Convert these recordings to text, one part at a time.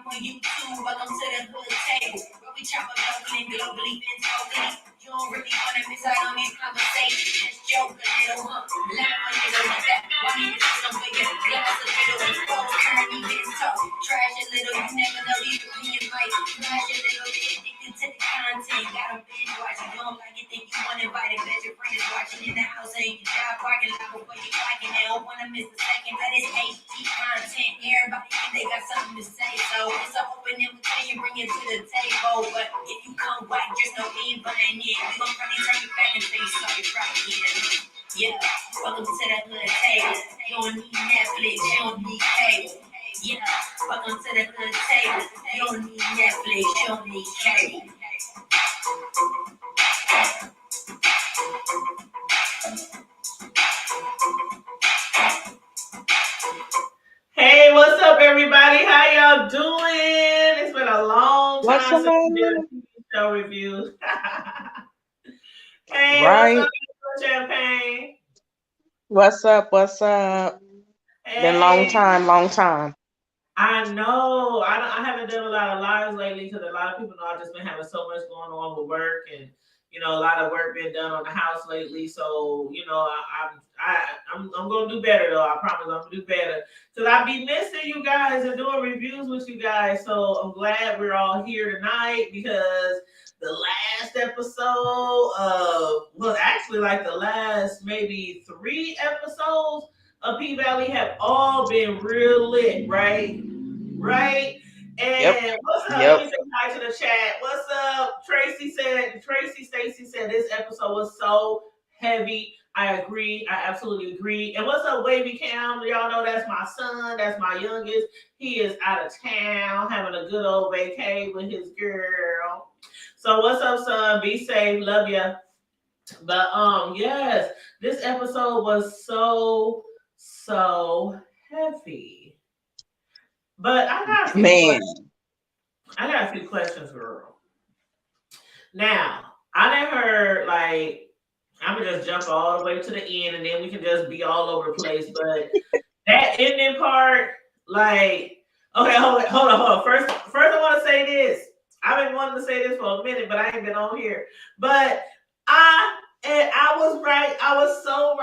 on YouTube. Welcome to the hood table. Where we chop up locally and globally, been locally. You don't really want to miss out on these conversations. Just joke a little, huh? Laugh a little with that. Why need to sit over your glass a little? Explode, turn events talk. Trash a little, you never know these opinions might smash a little. Get addicted to the content. Got them binge watching. You don't like it, think you want to invite it. Bet your friend is watching in the house and you job parking lot before you clocking. They don't want to miss a second. That is HD content. Everybody think they got something to say. So it's an open invitation, bring it to the table. But if you come whack, just know we ain't buying it. We gon' probably turn you back and say you suck it right here. Yeah, welcome to the hood table. You don't need Netflix, you don't need cable. Yeah, welcome to the hood table. You don't need Netflix, you don't need cable. Hey, what's up, everybody? How y'all doing? It's been a long time since we did a TV show review. Hey, right. What's up, Champagne? What's up? What's up? Hey. Been a long time. I know. I haven't done a lot of lives lately because a lot of people know I've just been having so much going on with work and a lot of work being done on the house lately. So I'm gonna do better though. I promise I'm gonna do better because I be missing you guys and doing reviews with you guys. So I'm glad we're all here tonight because the last episode actually like the last maybe 3 episodes of P-Valley have all been real lit, right? Right? And what's up? Let me say hi to the chat. What's up? Tracy Stacy said this episode was so heavy. I agree. I absolutely agree. And what's up, Wavy Cam? Y'all know that's my son. That's my youngest. He is out of town having a good old vacay with his girl. So what's up, son? Be safe. Love ya. But yes, this episode was so heavy. But I got a few questions, girl. Now, I done heard, like, I'm going to just jump all the way to the end, and then we can just be all over the place. But that ending part, like, okay, hold on. First I want to say this. I've been wanting to say this for a minute, but I ain't been on here. But I was right. I was so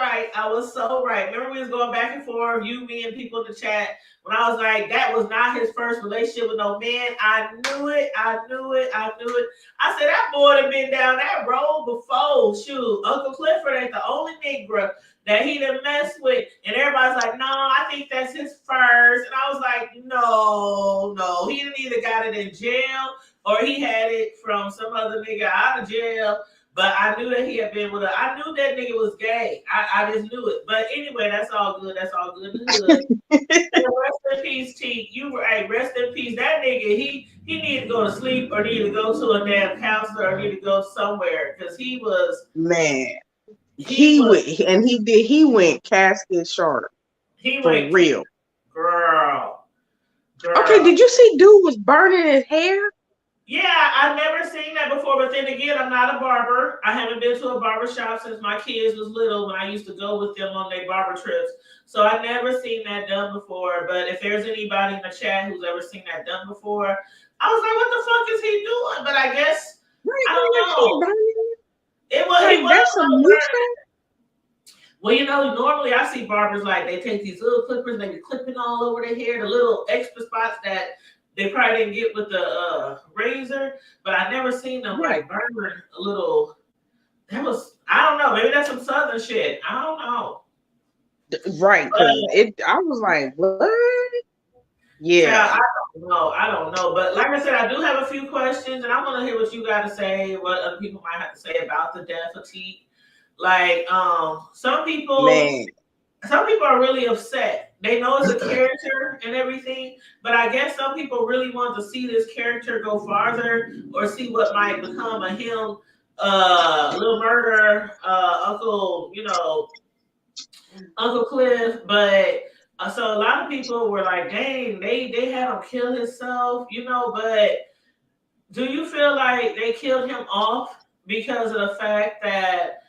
right. Remember we was going back and forth, me, and people in the chat, when I was like, that was not his first relationship with no man. I knew it. I said, that boy had been down that road before. Shoot, Uncle Clifford ain't the only Negro that he done messed with. And everybody's like, no, I think that's his first. And I was like, no. He didn't either got it in jail or he had it from some other nigga out of jail. But I knew that he had been with her. I knew that nigga was gay. I just knew it. But anyway, that's all good. Rest in peace, T. You were rest in peace. That nigga, he needed to go to sleep or needed to go to a damn counselor or needed to go somewhere because he was He went casket shorter. He went real. Girl. Okay, did you see dude was burning his hair? Yeah, I've never seen that before, but then again, I'm not a barber. I haven't been to a barber shop since my kids was little when I used to go with them on their barber trips. So I've never seen that done before. But if there's anybody in the chat who's ever seen that done before, I was like, what the fuck is he doing? But I guess, I don't know. It was Well, normally I see barbers like they take these little clippers and they be clipping all over their hair, the little extra spots that they probably didn't get with the razor, but I never seen them like burn a little. I don't know, maybe that's some Southern shit. I don't know. Right, I was like, what? Yeah. I don't know. But like I said, I do have a few questions, and I want to hear what you got to say, what other people might have to say about the death of Teak. Like, some people are really upset. They know it's a character and everything, but I guess some people really want to see this character go farther or see what might become of him, Little Murder, Uncle Cliff. But so a lot of people were like, dang, they had him kill himself, but do you feel like they killed him off because of the fact that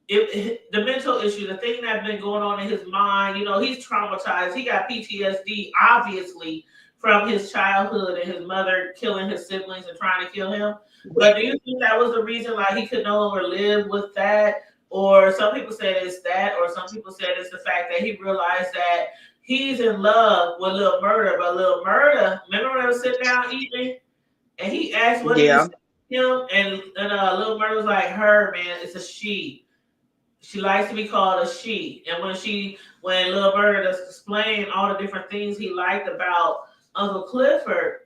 the mental issue, the thing that's been going on in his mind, he's traumatized. He got PTSD, obviously, from his childhood and his mother killing his siblings and trying to kill him. But do you think that was the reason like he could no longer live with that? Or some people said it's that, or some people said it's the fact that he realized that he's in love with Lil Murda, but Lil Murda, remember when they were sitting down eating and he asked what do you say to him? And Lil Murda was like, her, man, it's a she. She likes to be called a she. And when Lil Murda explained all the different things he liked about Uncle Clifford,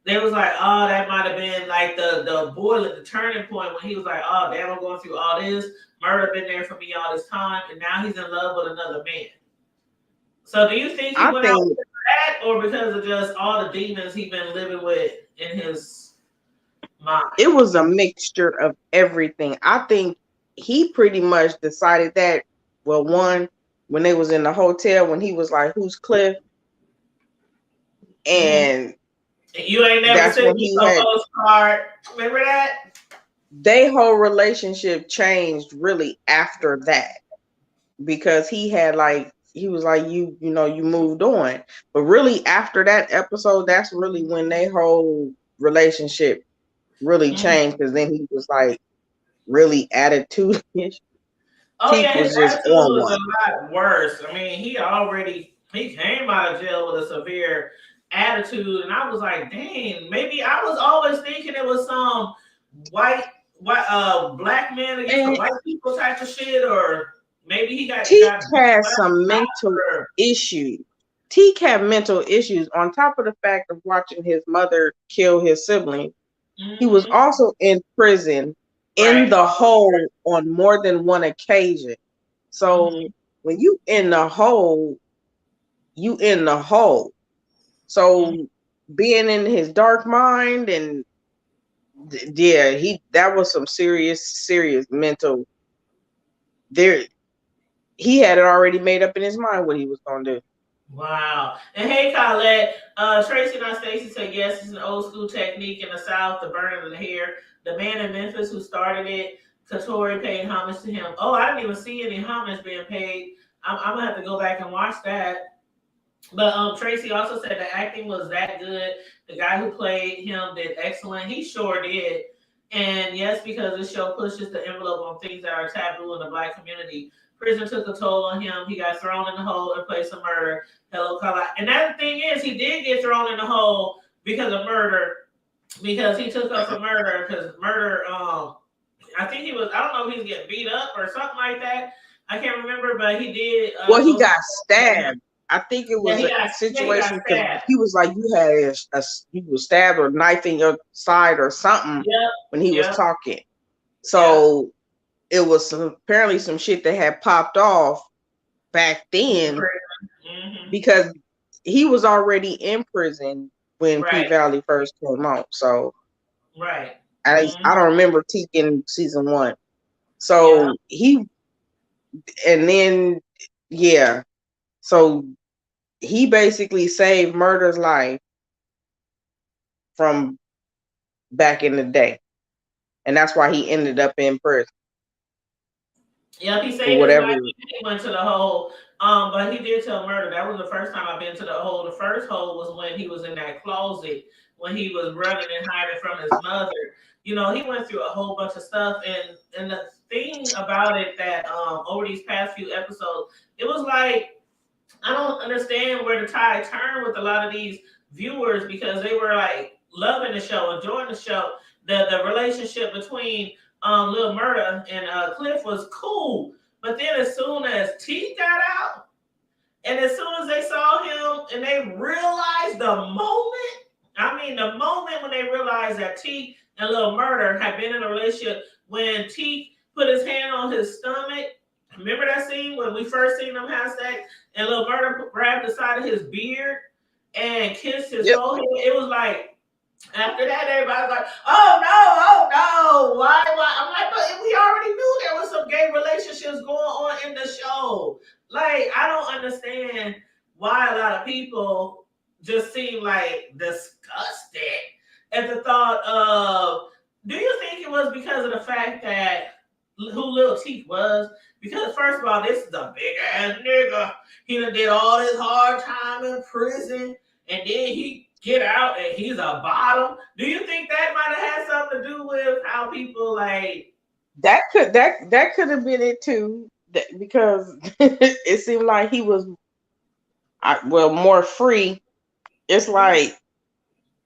they was like, oh, that might have been like the boiling, the turning point when he was like, oh, damn, I'm going through all this. Murda been there for me all this time, and now he's in love with another man. So do you think he went out with that, or because of just all the demons he's been living with in his mind? It was a mixture of everything. I think he pretty much decided that, well, one, when they was in the hotel, when he was like, who's Cliff? And you ain't never seen me postcard. Remember that? Their whole relationship changed really after that, because he had like, he was like, you know, you moved on. But really after that episode, that's really when their whole relationship really changed, because then he was like really attitude-ish. Oh yeah, his attitude was a lot worse. I mean, he came out of jail with a severe attitude, and I was like, dang, maybe I was always thinking it was some white black man against white people type of shit, or maybe he got Teak has some mental issues. Teak had mental issues on top of the fact of watching his mother kill his sibling. He was also in prison in the hole on more than one occasion. So when you in the hole, you in the hole. So being in his dark mind, and yeah, that was some serious mental. He had it already made up in his mind what he was gonna do. Wow. And hey, Colette, Tracy and Stacey said yes, it's an old school technique in the South, the burning of the hair. The man in Memphis who started it, Katori, paid homage to him. Oh, I didn't even see any homage being paid. I'm gonna have to go back and watch that. But Tracy also said the acting was that good. The guy who played him did excellent. He sure did. And yes, because this show pushes the envelope on things that are taboo in the Black community. Prison took a toll on him. He got thrown in the hole in place of murder. Hello, Carla. And that thing is, he did get thrown in the hole because of murder, because he took up for murder. Because murder, I think he was, I don't know if he was getting beat up or something like that. I can't remember, but he did. Well, he got stabbed. I think it was a situation because he was like, you had you was stabbed or knife in your side or something when he was talking. So it was apparently some shit that had popped off back then, because he was already in prison when P Valley first came out. So I don't remember Teak in season 1. So so he basically saved Murda's life from back in the day. And that's why he ended up in prison. Yeah, he saved his life. He went to the hole. But he did tell Murda that was the first time I've been to the hole. The first hole was when he was in that closet, when he was running and hiding from his mother. You know, he went through a whole bunch of stuff. And the thing about it that over these past few episodes, it was like, I don't understand where the tide turned with a lot of these viewers, because they were like loving the show, enjoying the show. The relationship between Lil Murda and Cliff was cool. But then as soon as Teak got out, and as soon as they saw him and they realized the moment when they realized that Teak and Lil Murda had been in a relationship, when Teak put his hand on his stomach. Remember that scene when we first seen them have sex and Lil Murda grabbed the side of his beard and kissed his forehead? It was like, after that, everybody was like, oh no, why? I'm like, but we already knew there was some gay relationships going on in the show. Like, I don't understand why a lot of people just seem like disgusted at the thought of, do you think it was because of the fact that who Lil Teak was? Because first of all, this is a big ass nigga. He done did all this hard time in prison. and then he get out and he's a bottom. Do you think that might have had something to do with how people like that could have been it too? Because it seemed like he was more free. It's like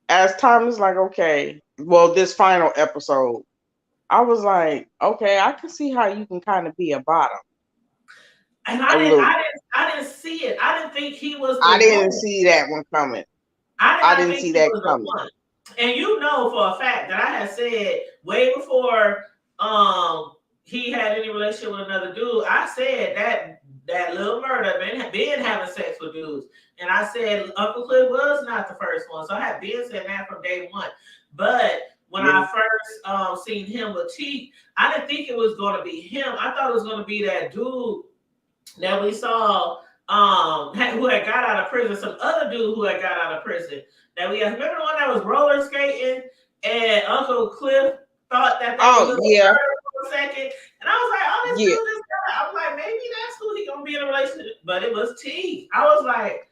as time is like, okay, well, this final episode, I was like, okay, I can see how you can kind of be a bottom. And I didn't see it. I didn't think he was. I didn't see that one coming. I didn't see that coming. And you know for a fact that I had said way before he had any relationship with another dude, I said that Lil Murda been having sex with dudes. And I said Uncle Cliff was not the first one. So I had been saying that from day one. But when I first seen him with T, I didn't think it was going to be him. I thought it was going to be that dude that we saw who had got out of prison, some other dude who had got out of prison. That we remember the one that was roller skating and Uncle Cliff thought that was for a second. And I was like, oh, this dude is guy. I was like, maybe that's who he gonna be in a relationship. But it was T. I was like,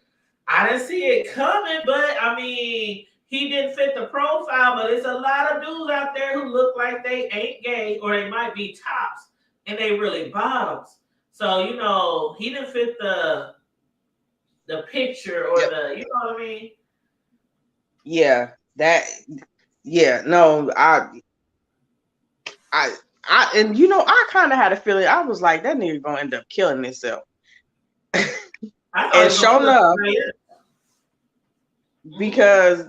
I didn't see it coming, but I mean, he didn't fit the profile, but there's a lot of dudes out there who look like they ain't gay or they might be tops and they really bottoms. So, you know, he didn't fit the picture or the, you know what I mean? Yeah, no, and you know, I kind of had a feeling. I was like, that nigga gonna end up killing himself. And sure enough, because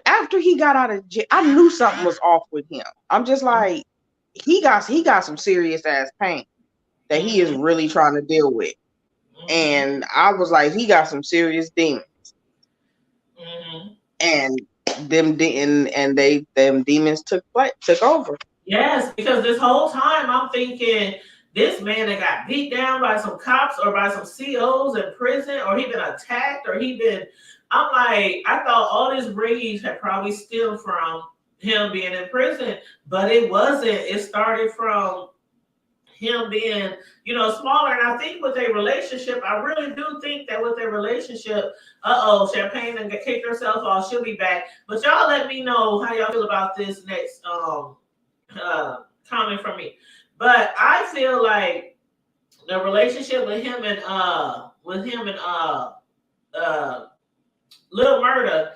after he got out of jail, I knew something was off with him. I'm just like, he got some serious ass pain that he is really trying to deal with. And I was like, he got some serious demons. And them demons took over. Yes, because this whole time I'm thinking this man that got beat down by some cops or by some COs in prison, or he been attacked, or I'm like, I thought all this rage had probably stemmed from him being in prison, but it wasn't. It started from him being, you know, smaller. And I think with a relationship, I really do think that with a relationship, Champagne and kicked herself off, she'll be back. But y'all let me know how y'all feel about this next comment from me. But I feel like the relationship with him and Lil Murda,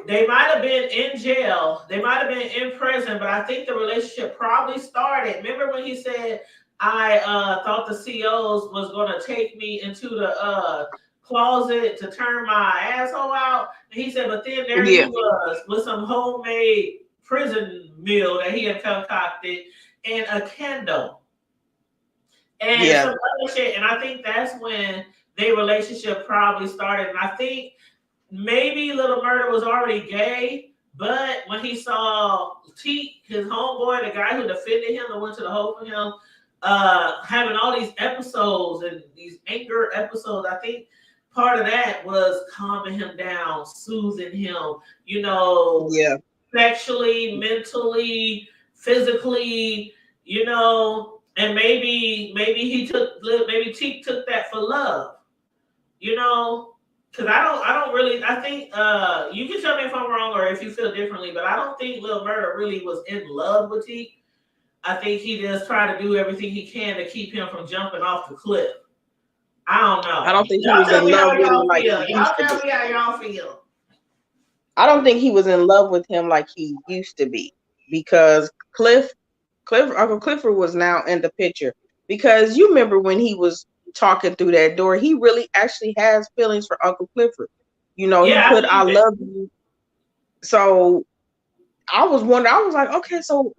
they might have been in jail, they might have been in prison, but I think the relationship probably started. Remember when he said, I thought the COs was going to take me into the closet to turn my asshole out? And he said, but then there he was with some homemade prison meal that he had concocted and a candle and some other shit. And I think that's when their relationship probably started. And I think maybe Little Murda was already gay, but when he saw Teak, his homeboy, the guy who defended him and went to the hole for him, having all these episodes and these anger episodes, I think part of that was calming him down, soothing him, you know, sexually, mentally, physically, you know, and maybe Teak took that for love, you know. Because I think you can tell me if I'm wrong or if you feel differently, but I don't think Lil Murda really was in love with Teak. I think he just tried to do everything he can to keep him from jumping off the cliff. I don't know. I don't think he was in love with him like he used to be. Y'all tell me how y'all feel. I don't think he was in love with him like he used to be, because Uncle Clifford was now in the picture. Because you remember when he was talking through that door, he really actually has feelings for Uncle Clifford. You know, he put I love you. So I was wondering, I was like, okay, so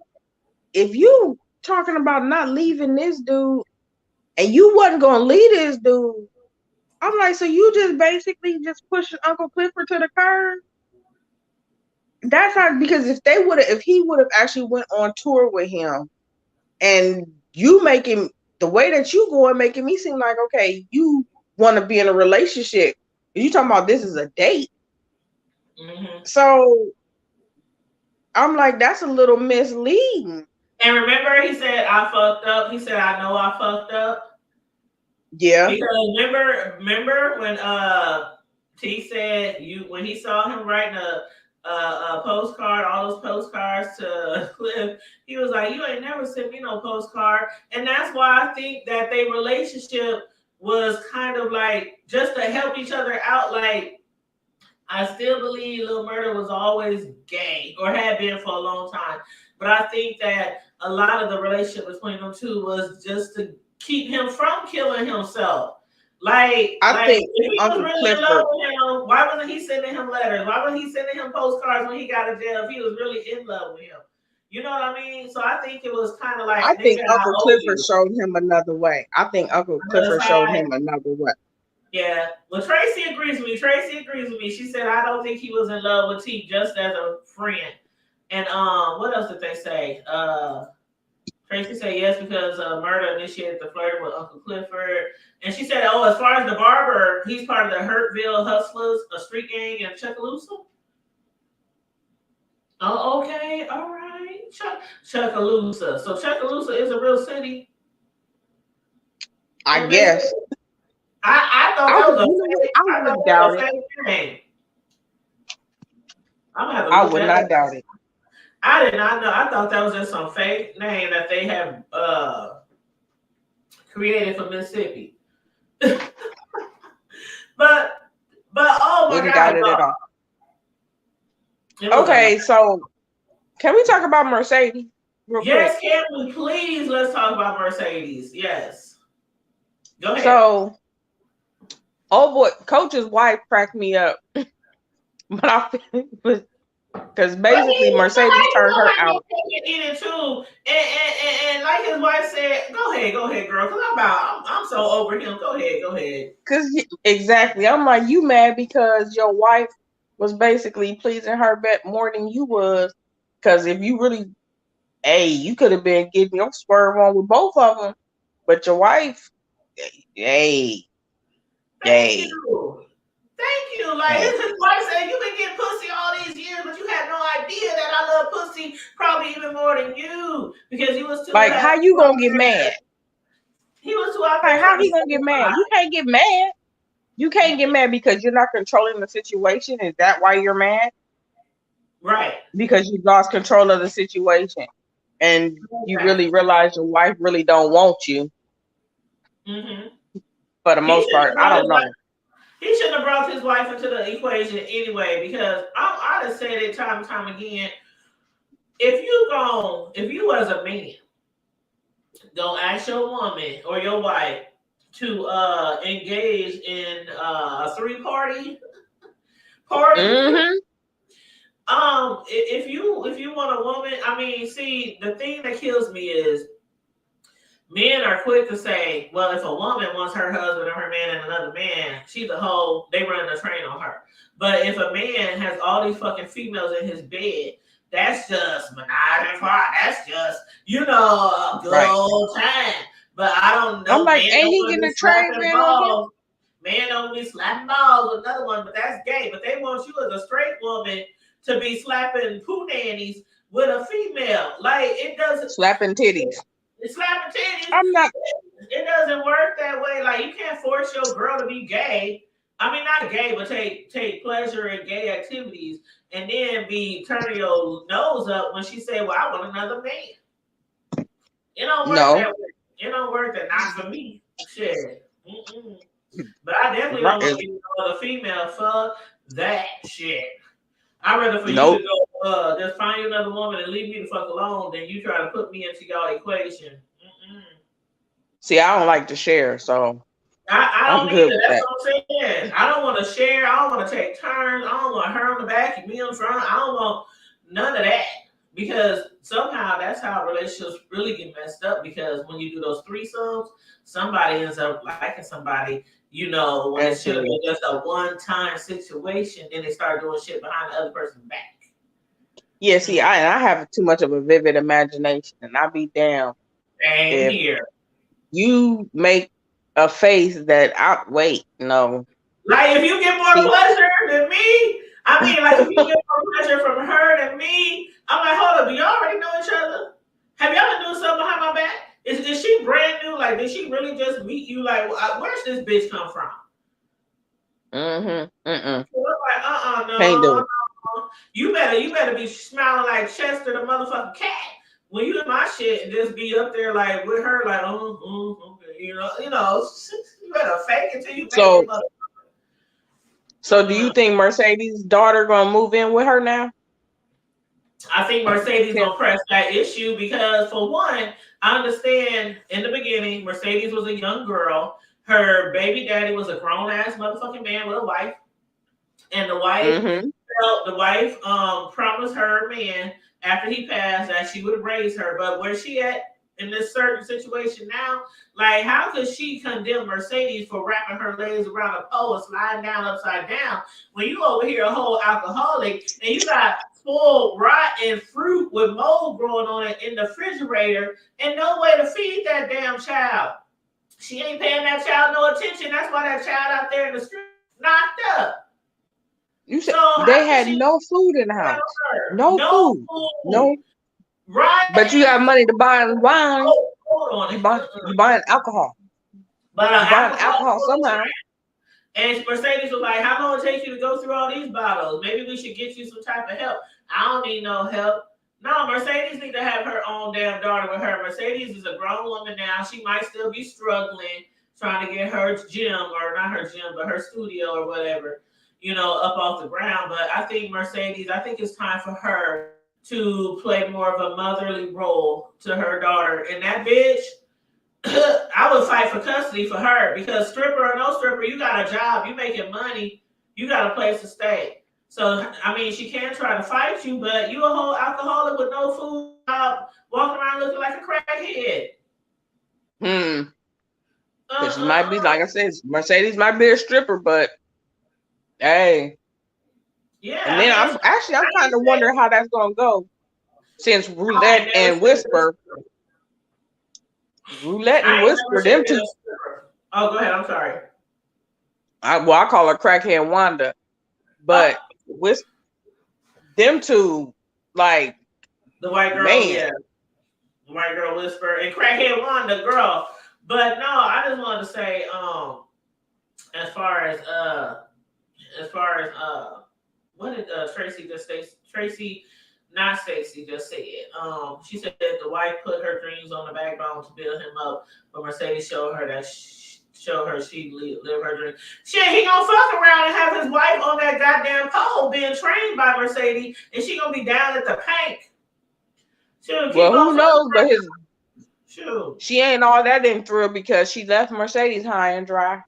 if you talking about not leaving this dude and you wasn't gonna leave this dude, I'm like, so you just basically just pushing Uncle Clifford to the curb? That's how, because if he would have actually went on tour with him, and you making the way that you going, making me seem like, okay, you want to be in a relationship. You talking about this is a date. So I'm like, that's a little misleading. And remember, he said, I fucked up. He said, I know I fucked up. Yeah. Because remember when T said when he saw him writing a postcard, all those postcards to Cliff, he was like, "You ain't never sent me no postcard," and that's why I think that their relationship was kind of like just to help each other out. Like, I still believe Lil Murda was always gay or had been for a long time, but I think that a lot of the relationship between them two was just to keep him from killing himself. Like think if he Uncle was really Clifford, in love with him, why wasn't he sending him letters? Why wasn't he sending him postcards when he got in jail if he was really in love with him? You know what I mean? So I think it was kind of like, I think nigga, Uncle Clifford showed him another way. I think Uncle Clifford showed him another way. Yeah. Well, Tracy agrees with me. Tracy agrees with me. She said, I don't think he was in love with T, just as a friend. And what else did they say? Tracy said yes because Murda initiated the flirting with Uncle Clifford. And she said, oh, as far as the barber, he's part of the Hurtville Hustlers, a street gang in Chucalissa. Oh, okay. All right. Chucalissa. So Chucalissa is a real city? I guess. I thought that was a fake name. I would not doubt it. I did not know. I thought that was just some fake name that they have created for Mississippi. but oh my God. Doubt it at all. Okay, so can we talk about Mercedes? Yes, can we please? Let's talk about Mercedes. Yes. Go ahead. So, oh boy, Coach's wife cracked me up. Because basically Mercedes turned her out. Too. And like his wife said, go ahead, girl. Because I'm so over him. Go ahead. Because exactly, I'm like, you mad because your wife was basically pleasing her more than you was. Because if you really, you could have been getting your swerve on with both of them, but your wife, Thank you. Like his wife said, you've been getting pussy all these years, but you had no idea that I love pussy probably even more than you because he was too. Like, how you gonna get mad? He was too out there. Like, how he gonna get mad? You can't get mad. You can't get mad because you're not controlling the situation. Is that why you're mad? Right. Because you lost control of the situation, and you really realize your wife really don't want you. Mm-hmm. For the most part, I don't know. He shouldn't have brought his wife into the equation anyway, because I just said it time and time again. If you as a man don't ask your woman or your wife to engage in a 3-party party, if you want a woman, I mean, see, the thing that kills me is men are quick to say, well, if a woman wants her husband or her man and another man, she's a hoe, they run the train on her. But if a man has all these fucking females in his bed, that's just menage. That's just, a good old time. But I don't know. I'm like, ain't he getting a train ran on him? Man don't be slapping balls with another one, but that's gay. But they want you as a straight woman to be slapping poo nannies with a female. Like, it doesn't. Slapping titties. Slapping titties. I'm not. It doesn't work that way. Like, you can't force your girl to be gay. I mean, not gay, but take pleasure in gay activities, and then be turning your nose up when she say, "Well, I want another man." It don't work that way. It don't work that. Not for me. Shit. Mm-mm. But I definitely don't want to get another female. Fuck that shit. I'd rather for you to go just find you another woman and leave me the fuck alone than you try to put me into y'all equation. Mm-mm. See, I don't like to share, so I don't either. That's what I'm saying. I don't want to share. I don't want to take turns. I don't want her on the back and me on the front. I don't want none of that, because somehow that's how relationships really get messed up, because when you do those threesomes, somebody ends up liking somebody, when it should have been just a one-time situation, then they start doing shit behind the other person's back. Yeah, see, I have too much of a vivid imagination, and I be damn. Same here. You make a face that no. Like, if you get more pleasure than me, I mean, like, if you get more pleasure from her than me, I'm like, hold up, do y'all already know each other? Have y'all been doing something behind my back? Is she brand new? Like, like, did she really just meet you? Like, where's this bitch come from? Mm-hmm. So like, no. Can't do it. You better be smiling like Chester the motherfucking cat when you in my shit and just be up there like with her like okay. you know you better fake it till you make it. So do you think Mercedes' daughter gonna move in with her now? I think Mercedes gonna press that issue because for one, I understand in the beginning Mercedes was a young girl. Her baby daddy was a grown ass motherfucking man with a wife, and the wife. The wife promised her man after he passed that she would raise her. But where she at in this certain situation now, like how could she condemn Mercedes for wrapping her legs around a pole and sliding down upside down when you over here a whole alcoholic and you got full rotten fruit with mold growing on it in the refrigerator and no way to feed that damn child? She ain't paying that child no attention. That's why that child out there in the street knocked up. You said they had no food in the house. No food. No. Right. But you got money to buy wine. Hold on. You buying alcohol. But you buying alcohol somehow. And Mercedes was like, how long it take you to go through all these bottles? Maybe we should get you some type of help. I don't need no help. No, Mercedes need to have her own damn daughter with her. Mercedes is a grown woman now. She might still be struggling, trying to get her gym, or not her gym, but her studio or whatever, up off the ground. But I think Mercedes, it's time for her to play more of a motherly role to her daughter. And that bitch, I would fight for custody for her because stripper or no stripper, you got a job, you making money, you got a place to stay. So, she can try to fight you, but you a whole alcoholic with no food, walking around looking like a crackhead. She might be, like I said, Mercedes might be a stripper, but hey. Yeah. And then I'm kind of wondering how that's gonna go, since Roulette and Whisper, them two. Oh, go ahead. I'm sorry. I call her crackhead Wanda, but with them two, like the white girl, the white girl Whisper and crackhead Wanda, girl. But no, I just wanted to say, as far as what did Tracy just say? Tracy, not Stacey, just said. She said that the wife put her dreams on the backbone to build him up, but Mercedes showed her that she live her dream. Shit, he gonna fuck around and have his wife on that goddamn pole being trained by Mercedes, and she gonna be down at the Pank. Well, who knows? But she ain't all that in thrill because she left Mercedes high and dry.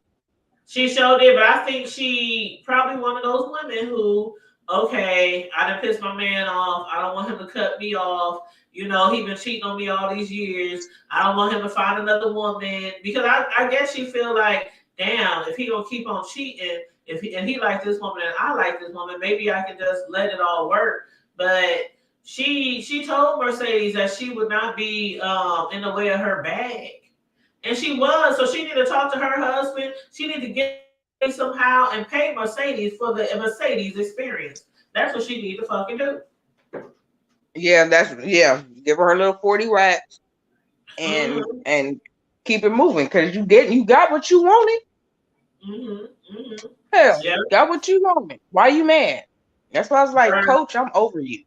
She showed it, but I think she probably one of those women who, okay, I done pissed my man off. I don't want him to cut me off. He been cheating on me all these years. I don't want him to find another woman because I guess she feel like, damn, if he gonna keep on cheating, and he like this woman and I like this woman, maybe I can just let it all work. But she told Mercedes that she would not be in the way of her bag. And she was, so she need to talk to her husband. She need to get somehow and pay Mercedes for the Mercedes experience. That's what she need to fucking do. Yeah, give her little 40 racks and keep it moving because you got what you wanted. Hell, you got what you wanted. Why you mad? That's why I was like, Coach, I'm over you.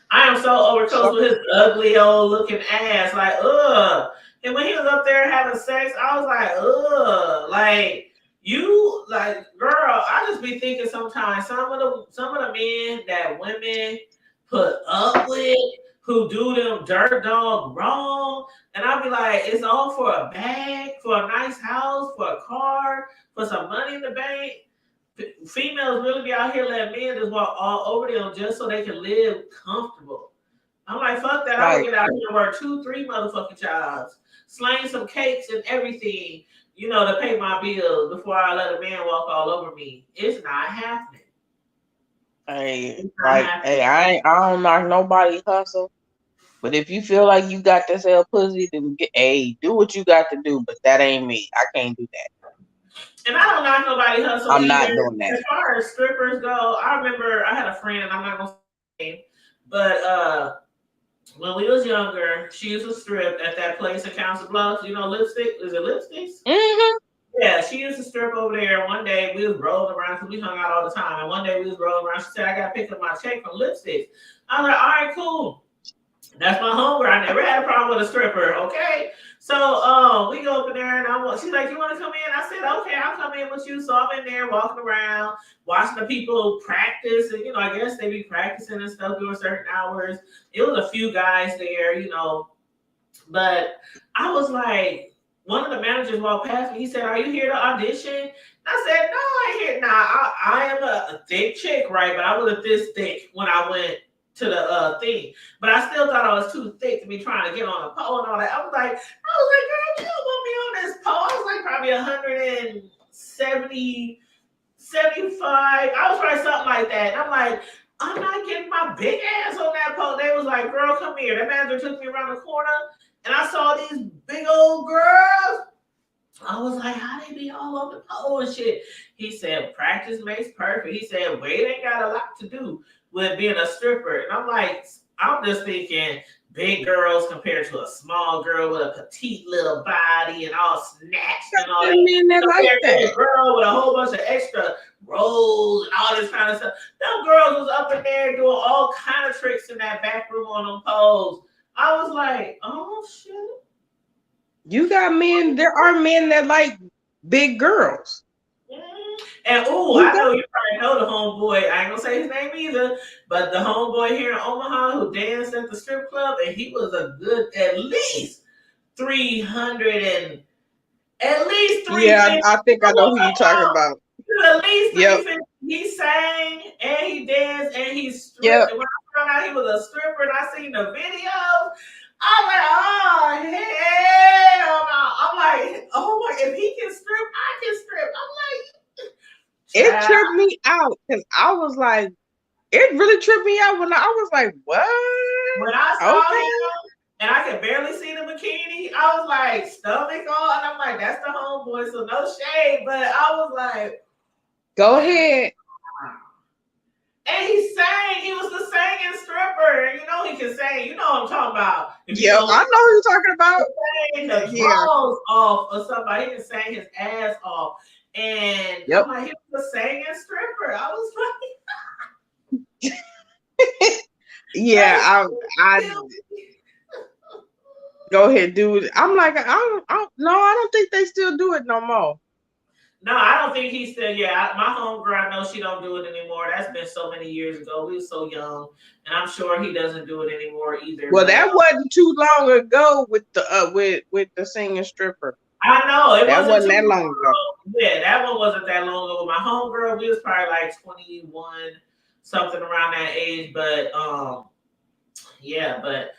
I am so over Coach with his ugly old looking ass. Like, ugh. And when he was up there having sex, I was like, ugh. Like, you, like, girl, I just be thinking sometimes some of the men that women put up with, who do them dirt dog wrong, and I'll be like, it's all for a bag, for a nice house, for a car, for some money in the bank. Females really be out here letting men just walk all over them just so they can live comfortable. I'm like, fuck that. I would get out here and work 2-3 motherfucking jobs, slang some cakes and everything, to pay my bills before I let a man walk all over me. It's not happening. I don't knock nobody hustle. But if you feel like you got this pussy, then do what you got to do. But that ain't me. I can't do that. And I don't knock nobody hustle. I'm not doing that. As far as strippers go, I remember I had a friend, and I'm not gonna say, but when we was younger, she used to strip at that place in Council Bluffs. You know, lipstick. Is it lipsticks? Mm-hmm. Yeah, she used to strip over there. One day we was rolling around because we hung out all the time. And one day we was rolling around. She said, "I got to pick up my check from lipsticks." I was like, "All right, cool. That's my homegirl. I never had a problem with a stripper." Okay. So we go up in there and she's like, "You want to come in?" I said, "Okay, I'll come in with you." So I'm in there walking around, watching the people practice. And, I guess they be practicing and stuff during certain hours. It was a few guys there. But I was like, one of the managers walked past me. He said, "Are you here to audition?" I said, "No, I ain't here. Nah, I am a thick chick, right? But I wasn't this thick when I went to the thing. But I still thought I was too thick to be trying to get on a pole and all that. I was like, "Girl, you don't want me on this pole." I was like probably 170, 75. I was probably something like that. And I'm like, "I'm not getting my big ass on that pole." They was like, "Girl, come here." That manager took me around the corner and I saw these big old girls. I was like, "How they be all over the pole and shit?" He said, "Practice makes perfect." He said, "Weight ain't got a lot to do with being a stripper." And I'm just thinking big girls compared to a small girl with a petite little body and all snatched and all that. Men that like Compared to that. a girl with a whole bunch of extra rolls and all this kind of stuff. Them girls was up in there doing all kind of tricks in that back room on them poles. I was like, "Oh shit." You got men. There are men that like big girls. And I know you probably know the homeboy. I ain't gonna say his name either, but the homeboy here in Omaha who danced at the strip club, and he was a good at least 300 and at least 350. Yeah, I think I know who you're talking about. At least 350. He sang and he danced and he stripped. Yep. And when I found out he was a stripper and I seen the videos, I'm like, "Oh hell no!" I'm like, "Oh my, if he can strip, I can strip." I'm like, it tripped me out because I was like, it really tripped me out when I was like, "What?" When I saw him and I could barely see the bikini, I was like, stomach on, and I'm like, "That's the homeboy." So no shade, but I was like, "Go ahead." And he sang. He was the singing stripper. You know he can sing. You know what I'm talking about. Yeah, I know who you're talking about. Sang the drums off or somebody. He can sing his ass off. And I'm like, he was a singing stripper. I was like, yeah, I go ahead, dude. I'm like, I don't think they still do it no more. No, I don't think he's still. Yeah, my homegirl, I know she don't do it anymore. That's been so many years ago. We were so young, and I'm sure he doesn't do it anymore either. Well, that wasn't too long ago with the with the singing stripper. I know that wasn't that long ago. Yeah, that one wasn't that long ago. My homegirl, we was probably like 21, something around that age. But yeah, but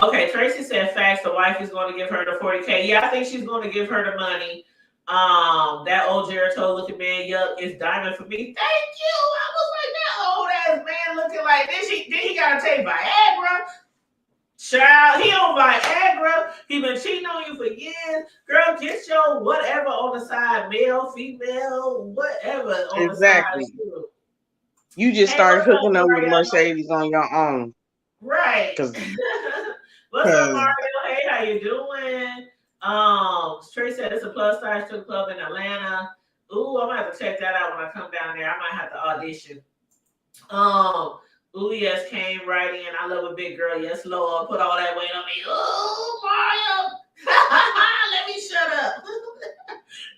okay. Tracy said, "Facts. The wife is going to give her the 40K." Yeah, I think she's going to give her the money. That old Geritol looking man, yup, is diamond for me. Thank you. I was like, that old ass man looking like this. He gotta take Viagra. Child, he on Viagra. He been cheating on you for years. Girl, get your whatever on the side, male, female, whatever on the side. You just started hooking up with Mercedes on your own. Right. What's up, Mario? Hey, how you doing? Trey said it's a plus size strip club in Atlanta. Ooh, I'm gonna have to check that out when I come down there. I might have to audition. Ooh, yes, came right in. I love a big girl. Yes, Lord, put all that weight on me. Ooh, Mario. Let me shut up.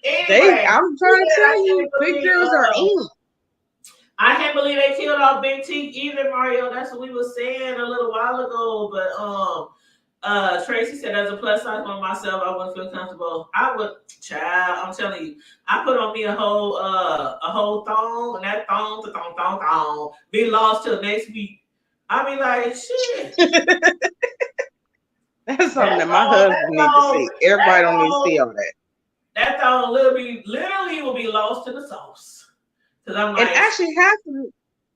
Anyway, I'm trying to tell you, big girls are in. I can't believe they killed off Big T either, Mario. That's what we were saying a little while ago. But Tracy said, as a plus size one myself, I wouldn't feel comfortable. I would, child, I'm telling you, I put on me a whole thong, and that thong, be lost till next week. I be like, shit. That's something that my husband needs to see. Everybody don't need to see all that. That thong literally will be lost to the sauce. I'm like, and actually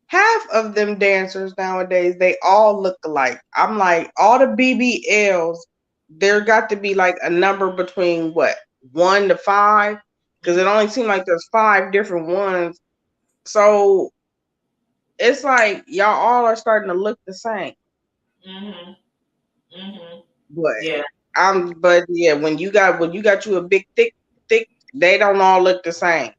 half of them dancers nowadays, they all look alike. I'm like, all the BBLs, there got to be like a number between 1 to 5, because it only seems like there's 5 different ones. So it's like y'all all are starting to look the same. Mm-hmm. But yeah, when you got you a big thick, they don't all look the same.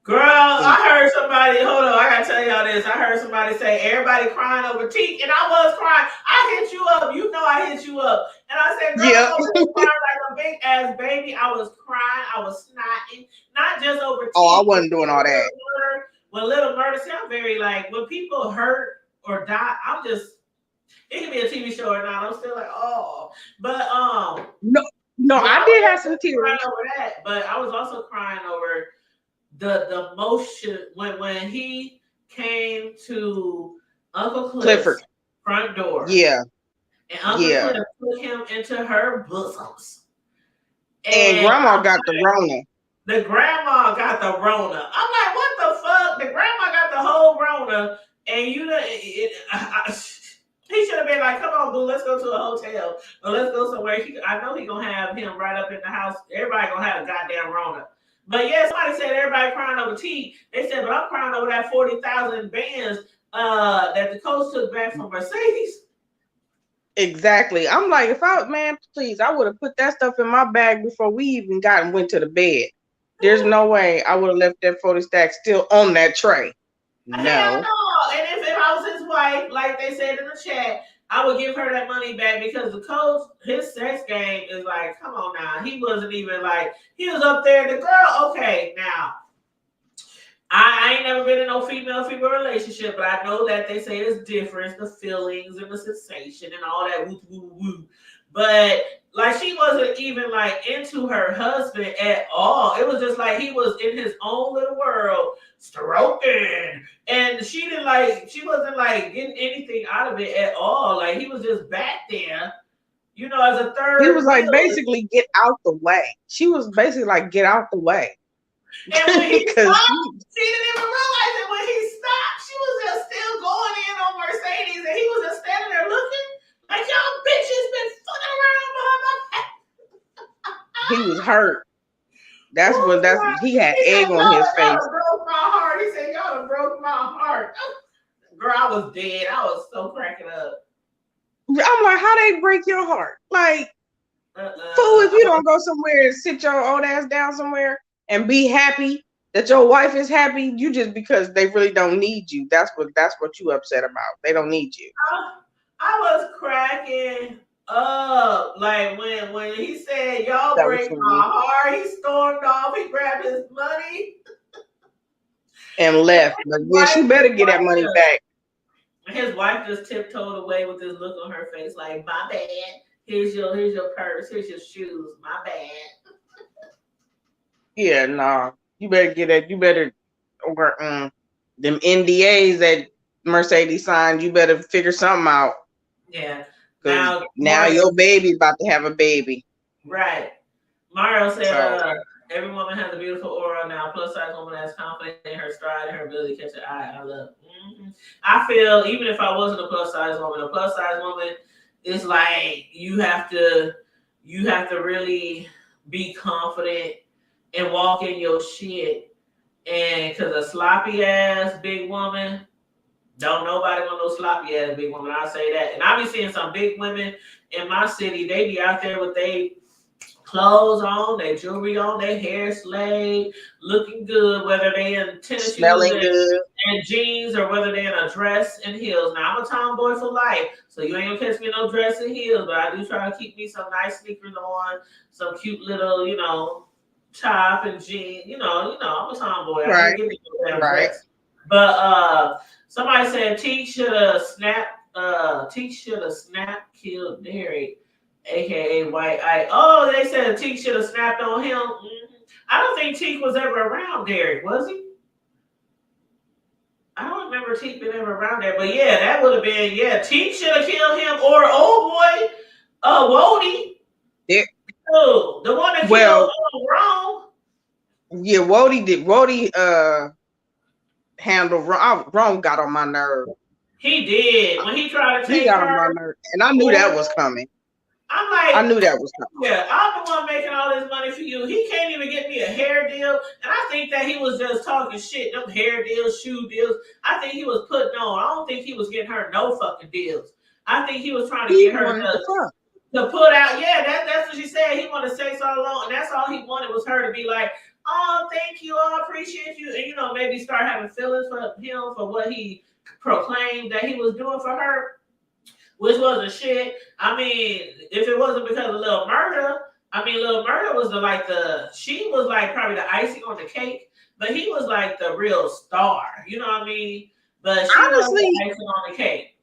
Girl, I heard somebody, hold on, I gotta tell y'all this. I heard somebody say everybody crying over Teak, and I was crying. I hit you up, you know I hit you up. And I said, girl, I was crying like a big ass baby. I was crying, I was snotting, not just over Teak. Oh, I wasn't doing all that. When Little Murder, see, I'm very like, when people hurt or die, I'm just, it can be a TV show or not. I'm still like, oh. But no, I did have some tears over that, but I was also crying over the motion when he came to Uncle Clifford's front door. Yeah. And Uncle Cliff put him into her bosoms. And grandma got the Rona. The grandma got the Rona. I'm like, what the fuck? The grandma got the whole Rona, and you know, he should have been like, come on, boo, let's go to a hotel or let's go somewhere. I know he gonna have him right up in the house. Everybody gonna have a goddamn Rona. But yeah, somebody said everybody crying over T. They said, but I'm crying over that 40,000 bands that the coach took back from Mercedes. Exactly. I'm like, please, I would have put that stuff in my bag before we even went to the bed. There's no way I would have left that 40 stack still on that tray. No. Hell no. And if I was his wife, like they said in the chat, I would give her that money back because the coach, his sex game is like, come on now. He wasn't even like, he was up there. The girl, okay, now, I ain't never been in no female relationship, but I know that they say it's different, the feelings and the sensation and all that woo woo woo. But like she wasn't even like into her husband at all. It was just like he was in his own little world, stroking, and she wasn't like getting anything out of it at all. Like he was just back there, you know, as a third. He was like basically get out the way. She was basically like get out the way. And when he stopped, she didn't even realize it. When he stopped, she was just still going in on Mercedes, and he was just standing there looking like y'all bitches been fucking around behind my back. He was hurt. He had egg on his face. Y'all broke my heart. He said, y'all done broke my heart. Girl, I was dead. I was so cracking up. I'm like, how they break your heart? Like, fool, if you don't go somewhere and sit your old ass down somewhere and be happy that your wife is happy, you just because they really don't need you. That's what you upset about. They don't need you. I was cracking up. Like when he said, y'all break my heart, he stormed off, he grabbed his money and left. But yes, you better get that money back. His wife just tiptoed away with this look on her face, like, my bad. Here's your purse, here's your shoes, my bad. Yeah, nah. You better get that. You better, or them NDAs that Mercedes signed. You better figure something out. Yeah. Now your baby's about to have a baby. Right. Mario said, every woman has a beautiful aura now. Plus size woman has confidence in her stride and her ability to catch her eye. I love. I feel even if I wasn't a plus size woman is like you have to really be confident and walk in your shit. And because a sloppy ass big woman, don't nobody want no sloppy ass big woman. I say that. And I be seeing some big women in my city. They be out there with their clothes on, their jewelry on, their hair slayed, looking good, whether they in tennis shoes and jeans or whether they in a dress and heels. Now I'm a tomboy for life, so you ain't gonna catch me in no dress and heels, but I do try to keep me some nice sneakers on, some cute little, top and jeans. I'm a tomboy. Right. I can give me a dress. But somebody said Teak should have snapped killed Derek, aka White Ike. Oh, they said Teak should have snapped on him. I don't think Teak was ever around Derek, was he? I don't remember Teak being ever around there, but yeah, that would have been, Teak should have killed him, or old boy, Wody. Yeah. Oh, the one that killed Rome. Yeah, Wody handled Rome got on my nerve. He did. When he tried to take he got on my nerve. And I knew that was coming. I'm like, I knew that was coming. Yeah, I'm the one making all this money for you. He can't even get me a hair deal. And I think that he was just talking shit, them hair deals, shoe deals. I think he was putting on. I don't think he was getting her no fucking deals. I think he was trying to get her to put out. Yeah, that's what she said. He wanted to say so long, and that's all he wanted was her to be like, "Oh, thank you, I appreciate you," and maybe start having feelings for him for what he proclaimed that he was doing for her, which wasn't shit. I mean, if it wasn't because of Lil Murda, Lil Murda was she was like probably the icing on the cake, but he was like the real star. You know what I mean? But she was the icing on the cake.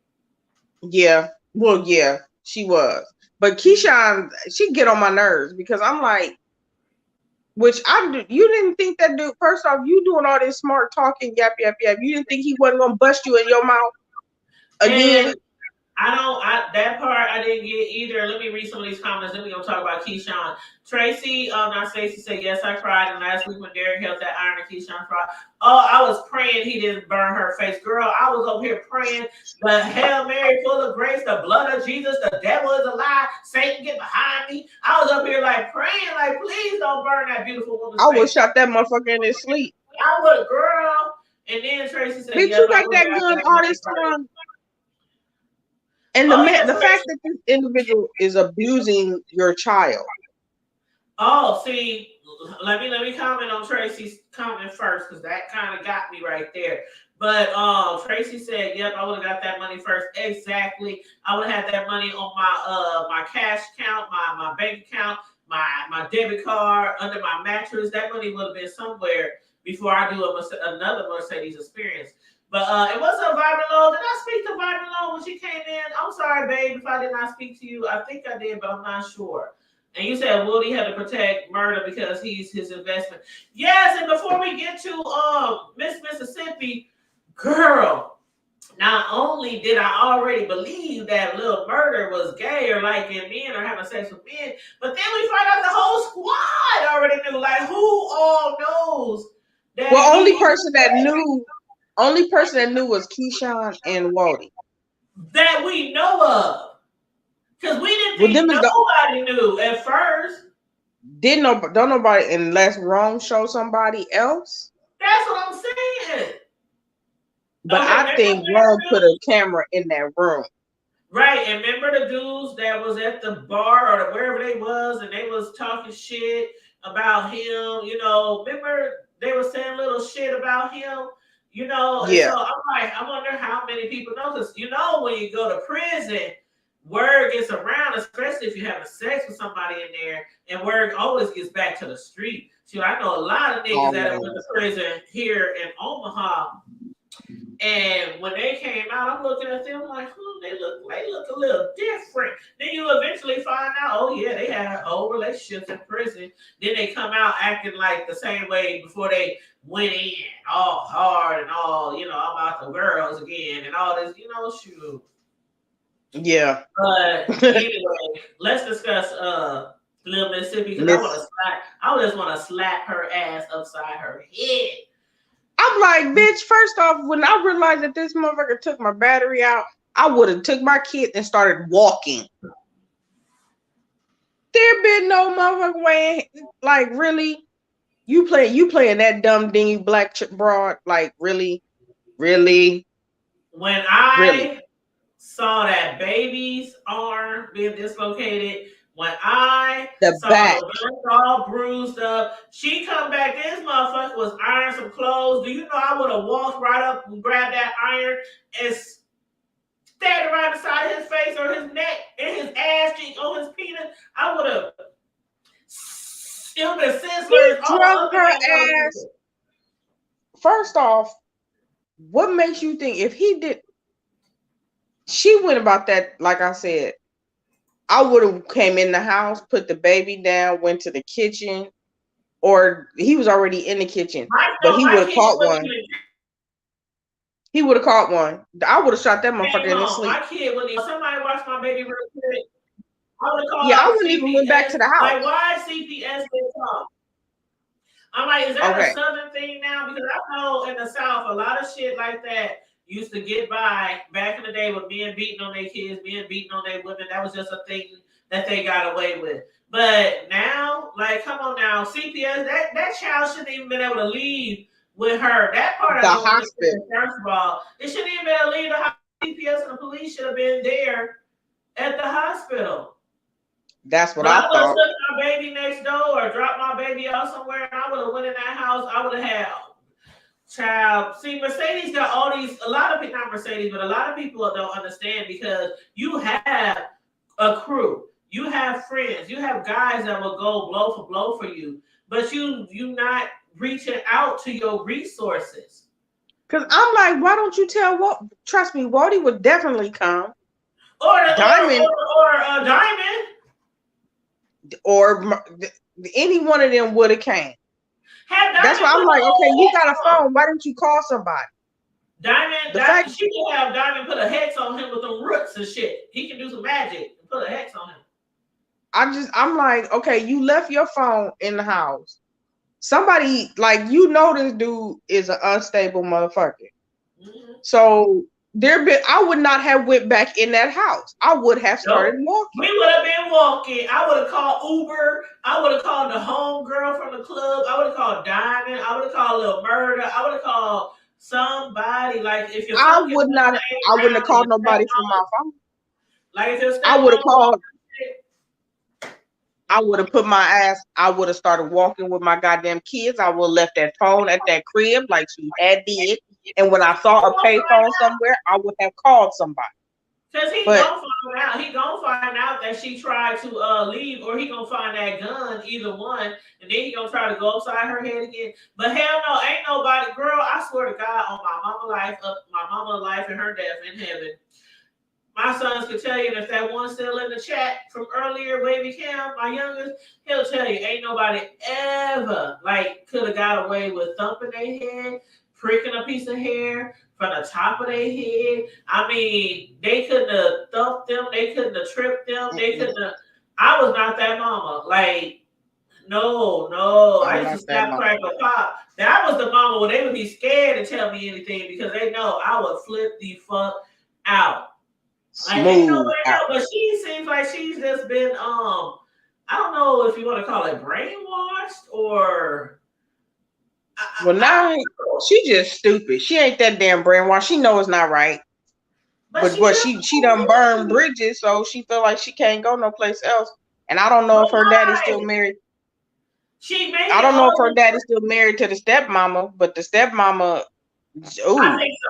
Yeah, well, yeah, she was. But Keyshawn, she get on my nerves because I'm like, you didn't think that dude, first off, you doing all this smart talking, yap. You didn't think he wasn't going to bust you in your mouth again? And that part I didn't get either. Let me read some of these comments. Then we're going to talk about Keyshawn. Tracy, not Stacey, said, yes, I cried. And last week when Derek held that iron and Keyshawn cried. Oh, I was praying he didn't burn her face. Girl, I was over here praying. The Hail Mary full of grace, the blood of Jesus, the devil is a lie. Satan, get behind me. I was up here like praying, like, please don't burn that beautiful woman's face. I would shot that motherfucker in his sleep. I would, girl. And then Tracy said, bitch, you got that gun all this time. And the fact that this individual is abusing your child. Oh, see, let me comment on Tracy's comment first, because that kind of got me right there. But Tracy said, yep, I would have got that money first. Exactly. I would have had that money on my cash account, my bank account, my debit card, under my mattress. That money would have been somewhere before I do another Mercedes experience. But it wasn't a Vibrant Low. Did I speak to Vibrant Low when she came in? I'm sorry, babe, if I did not speak to you. I think I did, but I'm not sure. And you said Woody had to protect Murda because he's his investment. Yes, and before we get to Miss Mississippi, girl, not only did I already believe that Lil Murda was gay or liking men or having sex with men, but then we find out the whole squad already knew. Like, who all knows that? Well, only person that knew was Keyshawn and Wody. That we know of. Because we didn't think nobody knew at first. Don't nobody, unless Rome show somebody else. That's what I'm saying. But okay, I think Rome put a camera in that room. Right, and remember the dudes that was at the bar or wherever they was, and they was talking shit about him. Remember they were saying little shit about him. Yeah. And so I'm like, I wonder how many people know this. When you go to prison, word gets around, especially if you're having sex with somebody in there, and word always gets back to the street. So I know a lot of niggas that went to prison here in Omaha, and when they came out, I'm looking at them like, they look a little different. Then you eventually find out, oh yeah, they had old relationships in prison. Then they come out acting like the same way before they went in, all hard and all, about the girls again and all this, shoot. Yeah. But anyway, let's discuss Lil Mississippi, because I just want to slap her ass upside her head. I'm like, bitch, first off, when I realized that this motherfucker took my battery out, I would have took my kid and started walking. There been no motherfucking way. Like, really? You playing that dumb dingy black broad? Like, really? When I saw that baby's arm being dislocated, when I saw the all bruised up, she come back, this motherfucker was ironing some clothes. Do you know I would have walked right up and grabbed that iron and stabbed it right beside his face or his neck and his ass cheek on his penis? I would have. It would have been senseless. Drug her ass. First off, what makes you think if he did? She went about that, like I said. I would have came in the house, put the baby down, went to the kitchen, or he was already in the kitchen, but he would have caught one. He would have caught one. I would have shot that motherfucker in his sleep. My kid wouldn't even. Somebody watch my baby real quick. I would have called. Yeah, I wouldn't even went back to the house. Like, why CPS didn't talk? I'm like, is that a Southern thing now? Because I know in the South, a lot of shit like that used to get by back in the day with men beating on their kids, men beating on their women. That was just a thing that they got away with. But now, like, come on now, CPS, that child shouldn't even been able to leave with her. That part of the hospital. First of all, it shouldn't even been able to leave the hospital. CPS and the police should have been there at the hospital. That's what I thought. I would have took my baby next door or dropped my baby off somewhere, and I would have went in that house. I would have had child. See, Mercedes got all these. A lot of people, not Mercedes, but a lot of people don't understand because you have a crew, you have friends, you have guys that will go blow for blow for you, but you not reaching out to your resources. Because I'm like, why don't you tell Walt? Trust me, Walty would definitely come. Or Diamond. Or Diamond. Or any one of them would have came. That's why I'm like, okay, you got a phone. Why don't you call somebody? Diamond, she can have Diamond put a hex on him with them roots and shit. He can do some magic and put a hex on him. I'm like, okay, you left your phone in the house. Somebody, like, you know, this dude is an unstable motherfucker. Mm-hmm. So I would not have went back in that house. I would have started walking. We would have been walking. I would have called Uber. I would have called the home girl from the club. I would have called Diamond. I would have called Lil Murder. I would have called somebody. Like, if you're I wouldn't have called nobody from my phone. Like, if you're I would have called. I would have put my ass. I would have started walking with my goddamn kids. I would have left that phone at that crib like she had did. And when I saw a payphone somewhere, I would have called somebody. Because he gonna find out. He gonna find out that she tried to leave, or he gonna find that gun, either one, and then he gonna try to go upside her head again. But hell no, ain't nobody, girl. I swear to God, on my mama life and her death in heaven. My sons could tell you, and if that one's still in the chat from earlier, Baby Cam, my youngest, he'll tell you, ain't nobody ever could have got away with thumping their head, pricking a piece of hair from the top of their head. I mean, they couldn't have thumped them, they couldn't have tripped them, they couldn't have. I was not that mama. No. I used to snap, crack, or pop. That was the mama where they would be scared to tell me anything because they know I would flip the fuck out. But she seems like she's just been I don't know if you want to call it brainwashed or well, now she just stupid. She ain't that damn brainwashed. She knows it's not right. But she done burned bridges, so she feel like she can't go no place else. And I don't know if her daddy's still married. I don't know if her daddy's still married to the stepmama, but the stepmama. Ooh. I think so.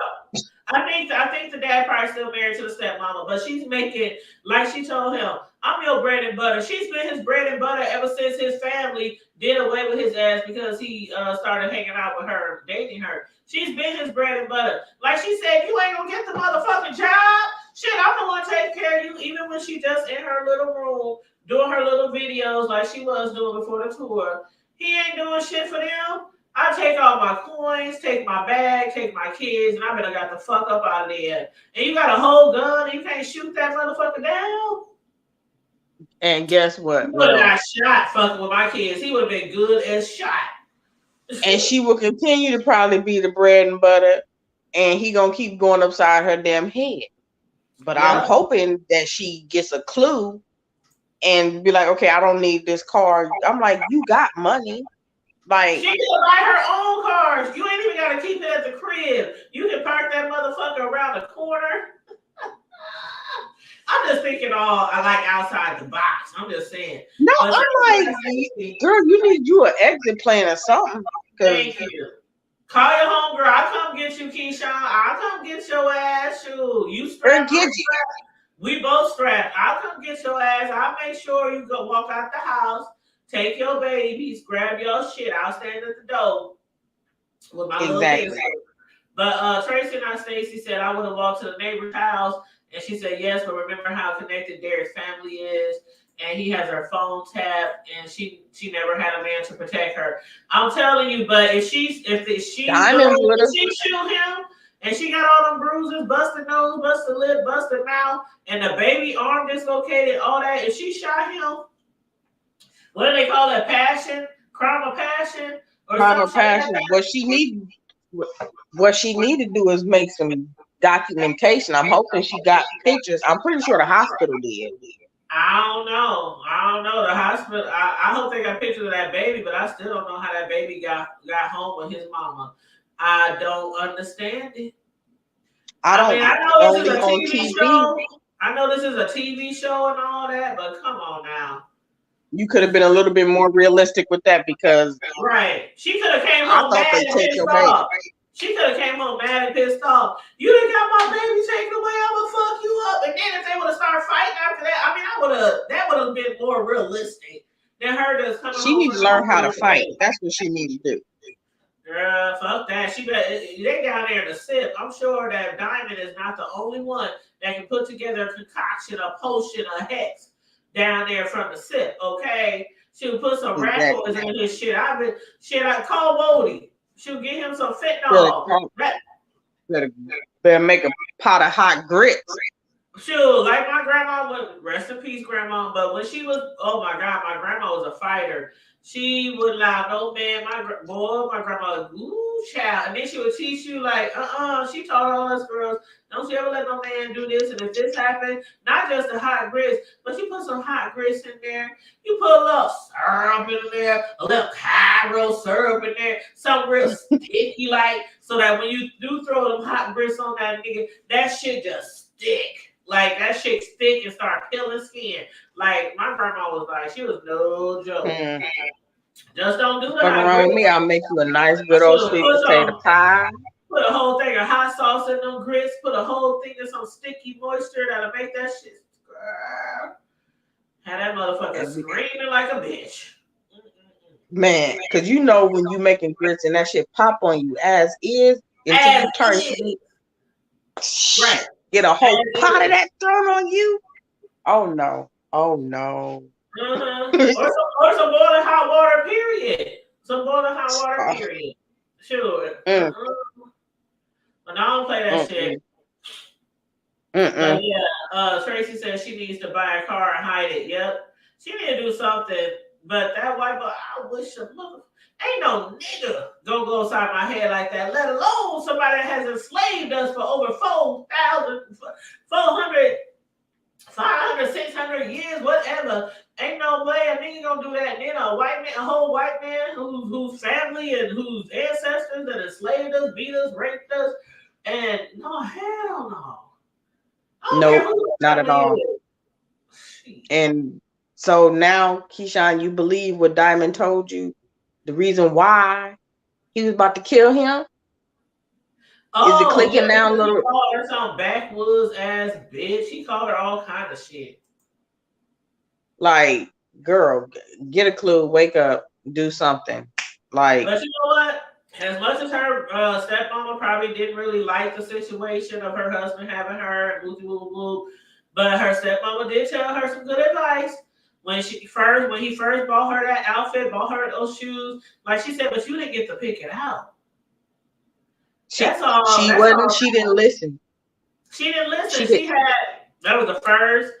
I think the dad probably still married to the stepmama, but she's making, like she told him, I'm your bread and butter. She's been his bread and butter ever since his family did away with his ass because he started hanging out with her, dating her. She's been his bread and butter. Like she said, you ain't gonna get the motherfucking job. Shit, I'm the one taking care of you, even when she just in her little room doing her little videos like she was doing before the tour. He ain't doing shit for them. I take all my coins, take my bag, take my kids, and I better got the fuck up out of there. And you got a whole gun and you can't shoot that motherfucker down? And guess what? He would have got shot fucking with my kids. He would have been good as shot. And she will continue to probably be the bread and butter, and he gonna keep going upside her damn head. But yeah. I'm hoping that she gets a clue and be like, okay, I don't need this car. I'm like, you got money. Like, she can buy her own cars. You ain't even got to keep it at the crib. You can park that motherfucker around the corner. I'm just thinking outside the box. I'm just saying. No, I'm like, girl, you need an exit plan or something. Thank you. Call your homegirl. I'll come get you, Keyshawn. I'll come get your ass. You strapped. We both strapped. I'll come get your ass. I'll make sure you go walk out the house. Take your babies, grab your shit. I'll stand at the door with my little kids. But Tracy and Stacey said I would have walked to the neighbor's house, and she said yes, but remember how connected Derek's family is, and he has her phone tapped, and she never had a man to protect her. I'm telling you, but if she shoot him, and she got all them bruises, busted nose, busted lip, busted mouth, and the baby arm dislocated, all that, if she shot him. What do they call it? Passion? Crime of passion? Crime of passion. What she need to do is make some documentation. I'm hoping she got pictures. I'm pretty sure the hospital did. I don't know. The hospital. I hope they got pictures of that baby, but I still don't know how that baby got home with his mama. I don't understand it. I mean, I know this is a TV show. I know this is a TV show and all that, but come on now. You could have been a little bit more realistic with that because she could have came home mad and pissed off. She could have came home mad and pissed off. You done got my baby taken away. I'ma fuck you up. And then if they would have started fighting after that, I mean, that would have been more realistic than her just coming home. She needs to learn how to fight. That's what she needs to do. Girl, fuck that. They down there in the SIP. I'm sure that Diamond is not the only one that can put together a concoction, a potion, a hex down there from the SIP. Okay, she'll put some rat poison in his shit. I call Wody. She'll get him some fentanyl. Better make a pot of hot grits. Sure, like my grandma would, rest in peace, grandma. But when she was, oh my God, my grandma was a fighter. She would allow no man, my grandma, ooh, child. And then she would teach you like, she taught all us girls, don't you ever let no man do this. And if this happened, not just the hot grits, but you put some hot grits in there. You put a little syrup in there, a little Cairo syrup in there, something real sticky like, so that when you do throw them hot grits on that nigga, that shit just stick. Like that shit stick and start peeling skin. Like my grandma was like, she was no joke. Just don't do that. Around with me, I'll make you a nice good old sweet potato pie. Put a whole thing of hot sauce in them grits. Put a whole thing of some sticky moisture that'll make that shit. Have that motherfucker screaming like a bitch. Man, because you know when you making grits and that shit pop on you as is until you turn sweet. Right. Get a whole pot of that thrown on you. Oh no. Oh no. Or some boiling hot water, period. Some boiling hot water, period. Sure. But I don't play that shit. But yeah, Tracy says she needs to buy a car and hide it. Yep. She need to do something. But that white boy, I wish a mother. Ain't no nigga gonna go inside my head like that, let alone somebody that has enslaved us for over 400, 500, 600 years, whatever. Ain't no way a nigga gonna do that. And then a whole white man whose family and whose ancestors that enslaved us, beat us, raped us, and no, hell no. Nope, not at all. And so now, Keyshawn, you believe what Diamond told you? The reason why he was about to kill him? Is it clicking now a little? He called her some backwoods ass bitch. He called her all kinds of shit. Like, girl, get a clue, wake up, do something. Like, but you know what? As much as her stepmama probably didn't really like the situation of her husband having her, but her stepmama did tell her some good advice. When he first bought her that outfit, bought her those shoes, like she said, but you didn't get to pick it out. She didn't listen. She didn't listen. That was the first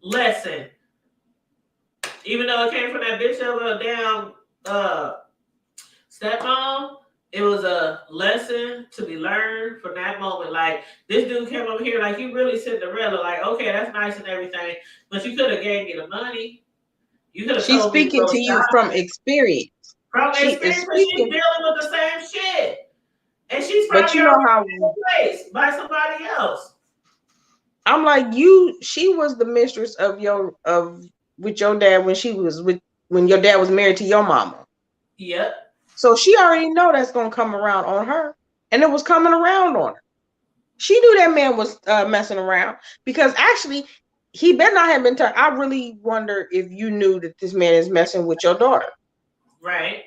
lesson. Even though it came from that bitch of a damn stepmom, it was a lesson to be learned from that moment. Like, this dude came over here, like, you really Cinderella, like, okay, that's nice and everything, but you could have gave me the money. She's speaking to you from experience. She's dealing with the same shit. And she's probably replaced by somebody else. I'm like, she was the mistress with your dad when your dad was married to your mama. Yep. So she already know that's gonna come around on her. And it was coming around on her. She knew that man was messing around because actually he better not have been I really wonder if you knew that this man is messing with your daughter. Right.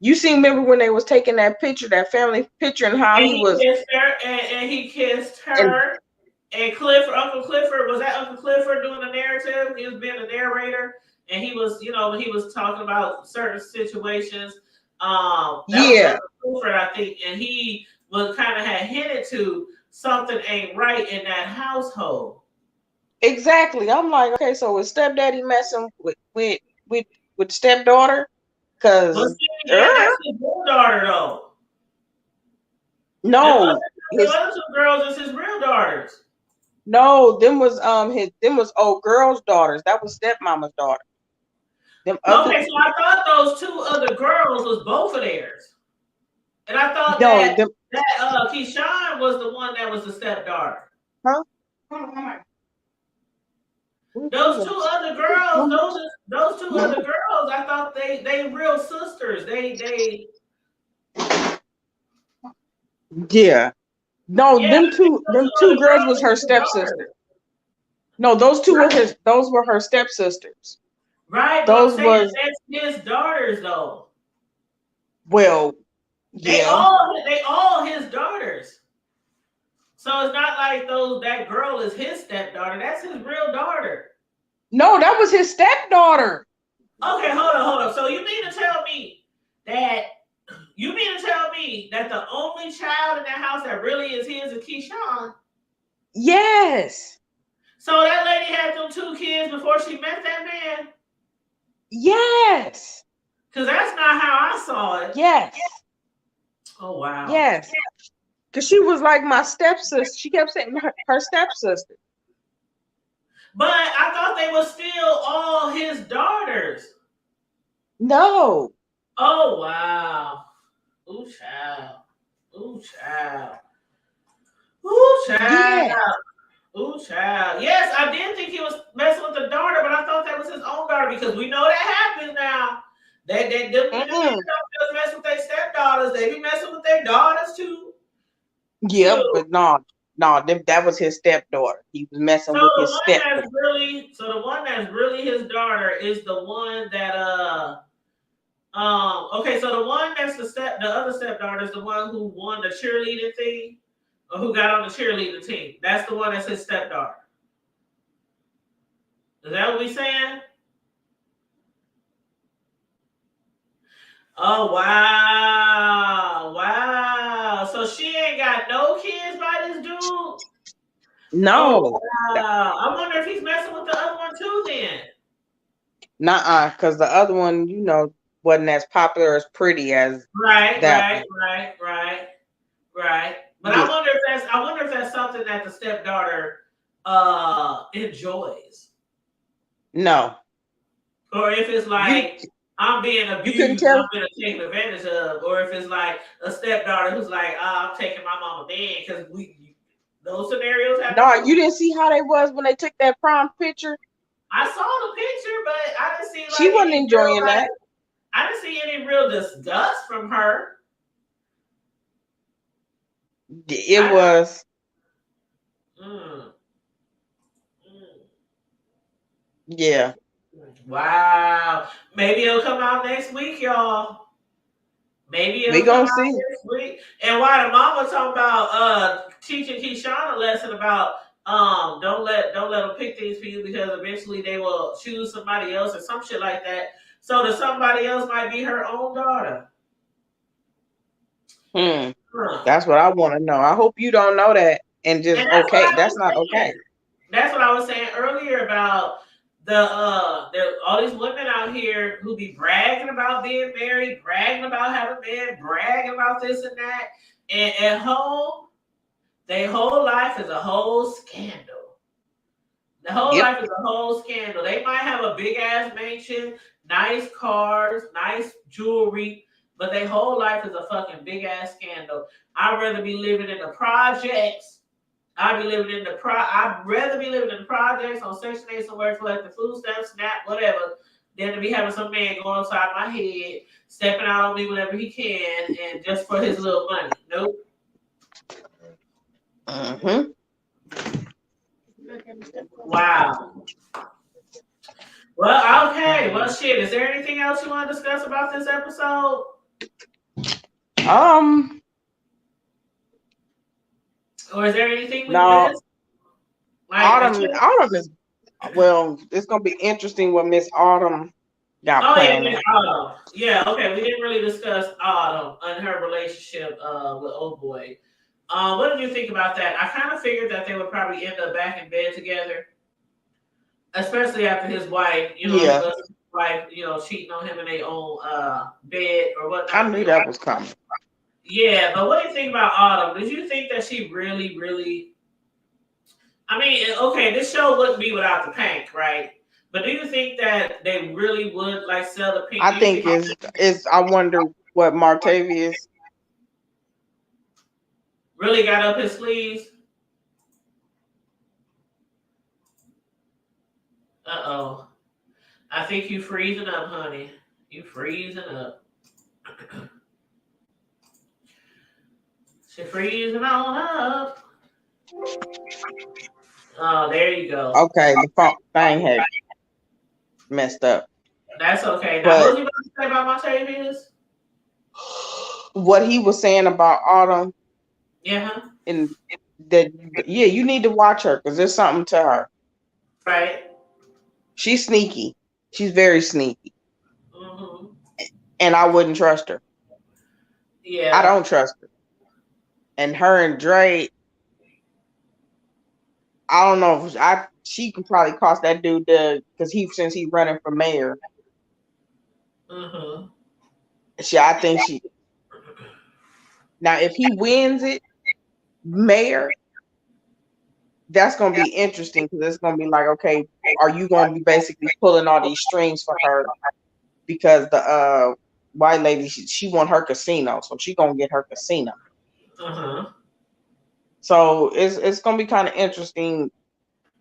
You remember when they was taking that picture, that family picture, and how he was kissed her, and he kissed her. And Uncle Clifford, was that Uncle Clifford doing the narrative? He was being the narrator, and he was, when he was talking about certain situations. Clifford, I think, and he was kind of had hinted to something ain't right in that household. Exactly. I'm like, okay, so is stepdaddy messing with stepdaughter? Because that's his real daughter, though. No, the other two girls is his real daughters. No, them was old girls' daughters. That was stepmama's daughter. So I thought those two other girls was both of theirs, and I thought That Keyshawn was the one that was the stepdaughter. Huh? Those two other girls, those two other girls, I thought they real sisters. They Yeah. No, yeah, them two girls was her stepsister. No, those were her stepsisters. Right, but those I'm saying was that's his daughters though. Well, yeah. They all his daughters. So it's not like that girl is his stepdaughter. That's his real daughter. No, that was his stepdaughter. Okay, hold on. So you mean to tell me that the only child in that house that really is his is Keyshawn? Yes. So that lady had them 2 kids before she met that man? Yes. Because that's not how I saw it. Yes. Oh, wow. Yes. Because she was like my stepsister. She kept saying her stepsister. But I thought they were still all his daughters. No. Oh, wow. Ooh, child. Ooh, child. Ooh, child. Yeah. Ooh, child. Yes, I did think he was messing with the daughter, but I thought that was his own daughter because we know that happens now. They don't just mess with their stepdaughters. They be messing with their daughters too. Yeah, but no, that was his stepdaughter. He was messing with his stepdaughter. So the one that's really his daughter is the one that okay, so the one that's the other stepdaughter is the one who won the cheerleading thing or who got on the cheerleading team. That's the one that's his stepdaughter. Is that what we saying? Oh, wow. Wow. So she ain't got no kids by this dude? No. Oh, wow. I wonder if he's messing with the other one too then. Nuh-uh, because the other one, wasn't as popular as pretty as right. Right. But yeah. I wonder if that's something that the stepdaughter enjoys. No. Or if it's like I'm being abused, I'm being taken advantage of, or if it's like a stepdaughter who's like, I'm taking my mama man because those scenarios happen. No, you didn't see how they was when they took that prom picture? I saw the picture, but I didn't see like she wasn't enjoying that. I didn't see any real disgust from her. It was. Yeah. Wow. Maybe it'll come out next week, y'all. Maybe it'll come out next week. And while the mama talking about teaching Keyshawn a lesson about don't let them pick things for you because eventually they will choose somebody else or some shit like that. So that somebody else might be her own daughter. That's what I want to know. I hope you don't know that and just okay. That's not okay. That's what I was saying earlier about all these women out here who be bragging about being married, bragging about having a man, bragging about this and that, and at home, their whole life is a whole scandal. The whole life is a whole scandal. They might have a big ass mansion, nice cars, nice jewelry, but their whole life is a fucking big ass scandal. I'd rather be living in the projects. I'd rather be living in the projects on Section 8 somewhere collecting food stamps, SNAP, whatever, than to be having some man going inside my head, stepping out on me whenever he can, and just for his little money. Nope. Wow. Well, okay. Well, shit. Is there anything else you want to discuss about this episode? Or is there anything we missed? Autumn is it's gonna be interesting what Miss Autumn got planned. Yeah, Miss Autumn. Yeah, okay. We didn't really discuss Autumn and her relationship with Old Boy. What did you think about that? I kind of figured that they would probably end up back in bed together, especially after his wife, his wife, cheating on him in their own bed or whatnot. I knew that was coming. Yeah, but what do you think about Autumn? Did you think that she really, really? I mean, okay, this show wouldn't be without the pink, right? But do you think that they really would sell the pink? I think it's. I wonder what Martavius Really got up his sleeves. Uh-oh. I think you freezing up, honey. You freezing up. She freezing on up. Oh, there you go. Okay, the phone thing had messed up. That's okay. Now, what was you about to say about Montavious? What he was saying about Autumn. Yeah. And that, yeah, you need to watch her because there's something to her. Right. She's sneaky. She's very sneaky. Mm-hmm. And I wouldn't trust her. Yeah. I don't trust her. And her and Dre, I don't know if she can probably cost that dude because since he's running for mayor. Mm-hmm. I think she. Now, if he wins it, mayor, that's gonna be interesting because it's gonna be like, okay, are you gonna be basically pulling all these strings for her because the white lady she want her casino, so she gonna get her casino. Uh-huh. So it's gonna be kind of interesting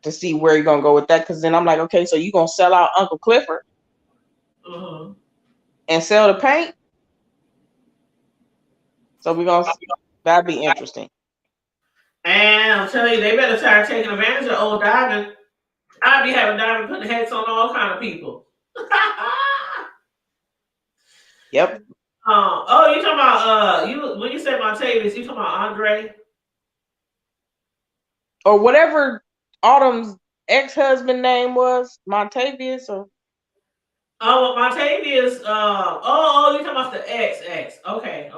to see where you're gonna go with that, because then I'm like, okay, so you gonna sell out Uncle Clifford and sell the paint? So that'd be interesting. And I'm telling you, they better start taking advantage of old Diamond. I'd be having Diamond putting heads on all kind of people. Yep. Oh, you talking about when you said Montavious, you talking about Andre? Or whatever Autumn's ex-husband name was, Montavious or Oh, Montavious, you talking about the ex. Okay.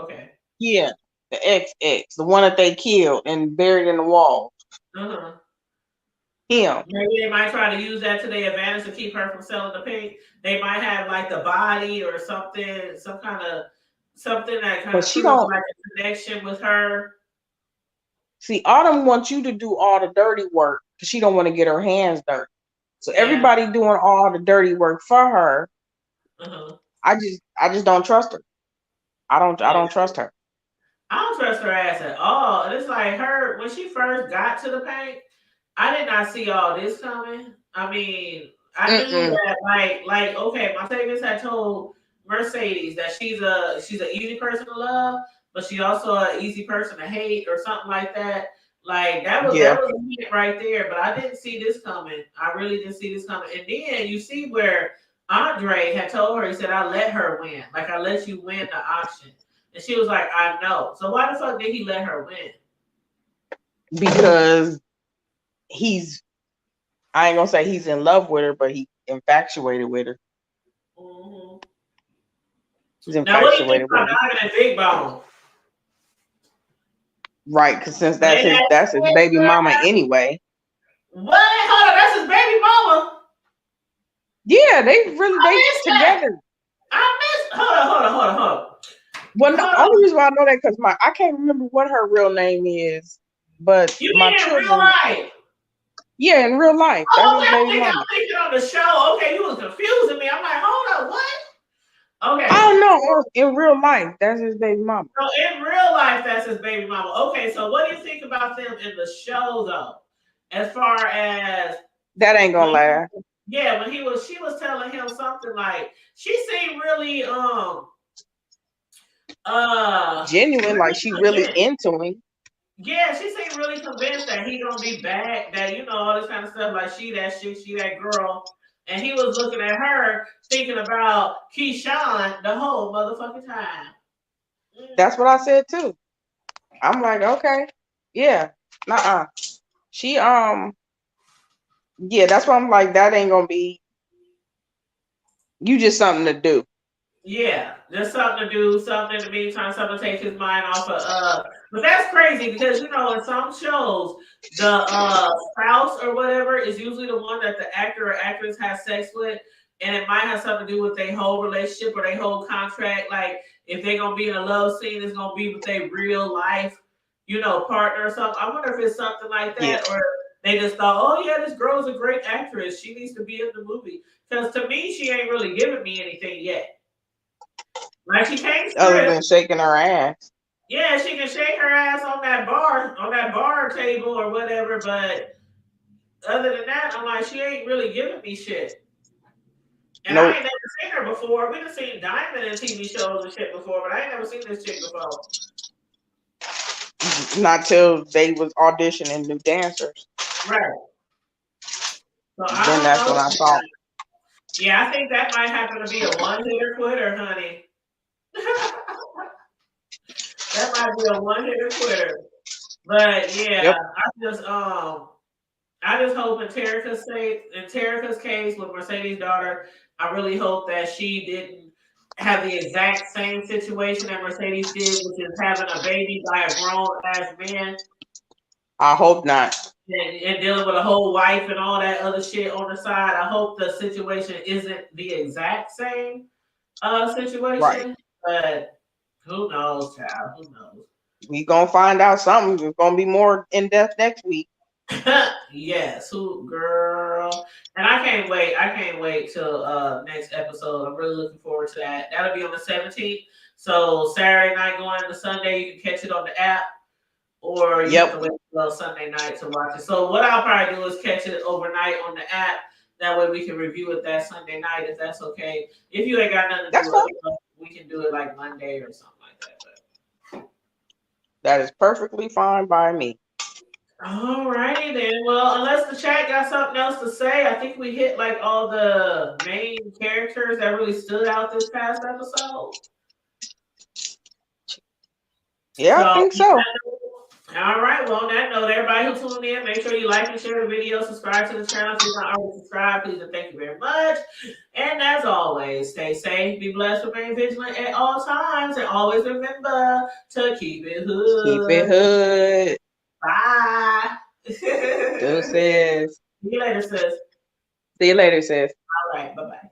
Yeah, the ex, the one that they killed and buried in the wall. Uh-huh. Him. Maybe they might try to use that to their advantage to keep her from selling the paint. They might have like the body or something, something that kind of proves like a connection with her. See, Autumn wants you to do all the dirty work because she don't want to get her hands dirty. So everybody doing all the dirty work for her. Uh-huh. I just don't trust her. I don't trust her. I don't trust her ass at all. And it's like her when she first got to the paint, I did not see all this coming. I mean, I knew that like okay, Montavious had told Mercedes that she's an easy person to love, but she also an easy person to hate or something like that. Like that was a hint right there, but I didn't see this coming. I really didn't see this coming. And then you see where Andre had told her, he said, I let her win. Like I let you win the auction. And she was like, I know. So why the fuck did he let her win? Because I ain't gonna say he's in love with her, but he infatuated with her. Mm-hmm. He's infatuated with her. Diamond and Big Bone? Right, because since that's his baby mama anyway. What? Hold on, that's his baby mama? Yeah, they together. I missed. Hold on. Well, the only reason why I know that because I can't remember what her real name is, but you mean in real life? Yeah, in real life. Oh, I'm thinking on the show. Okay, you was confusing me. I'm like, hold on, what? Okay. I don't know. In real life, that's his baby mama. So in real life, that's his baby mama. Okay, so what do you think about them in the show though? As far as that ain't gonna last. Yeah, when she was telling him something like she seemed really genuine, like she really into him. Yeah, she seemed really convinced that he gonna be back, that all this kind of stuff, like she that shit, she that girl. And he was looking at her, thinking about Keyshawn the whole motherfucking time. That's what I said too. I'm like, okay, yeah, She yeah, that's why I'm like, that ain't gonna be. You just something to do. Yeah, just something to do, something in the meantime, something to take his mind off of. But that's crazy because in some shows, the spouse or whatever is usually the one that the actor or actress has sex with, and it might have something to do with their whole relationship or their whole contract. Like if they're gonna be in a love scene, it's gonna be with their real life, partner or something. I wonder if it's something like that, or they just thought, oh yeah, this girl's a great actress, she needs to be in the movie. Because to me, she ain't really giving me anything yet. Like she can't other than shaking her ass. Yeah, she can shake her ass on that bar table or whatever, but other than that, I'm like, she ain't really giving me shit. And I ain't never seen her before. We've seen Diamond in TV shows and shit before, but I ain't never seen this chick before. Not till they was auditioning new dancers. Right. So then that's when I saw. Yeah, I think that might happen to be a one-hitter quitter, honey. That might be a one-hitter quitter. But yeah, yep. I just hope in Terica's case with Mercedes' daughter, I really hope that she didn't have the exact same situation that Mercedes did, which is having a baby by a grown-ass man. I hope not. And dealing with a whole wife and all that other shit on the side. I hope the situation isn't the exact same situation. Right. But who knows, child? Who knows? We gonna find out something. It's gonna be more in depth next week. Yes, girl? And I can't wait. I can't wait till next episode. I'm really looking forward to that. That'll be on the 17th. So Saturday night going to Sunday, you can catch it on the app, or you have to wait until Sunday night to watch it. So what I'll probably do is catch it overnight on the app. That way we can review it that Sunday night, if that's okay. If you ain't got nothing to do, we can do it like Monday or something like that. But that is perfectly fine by me. All righty then. Well, unless the chat got something else to say, I think we hit like all the main characters that really stood out this past episode. Yeah, I think so. All right. Well, on that note, everybody who tuned in, make sure you like and share the video, subscribe to the channel if you're not already subscribed, please, and thank you very much. And as always, stay safe, be blessed, remain vigilant at all times, and always remember to keep it hood. Keep it hood. Bye. Deuces. See you later, sis. See you later, sis. All right. Bye-bye.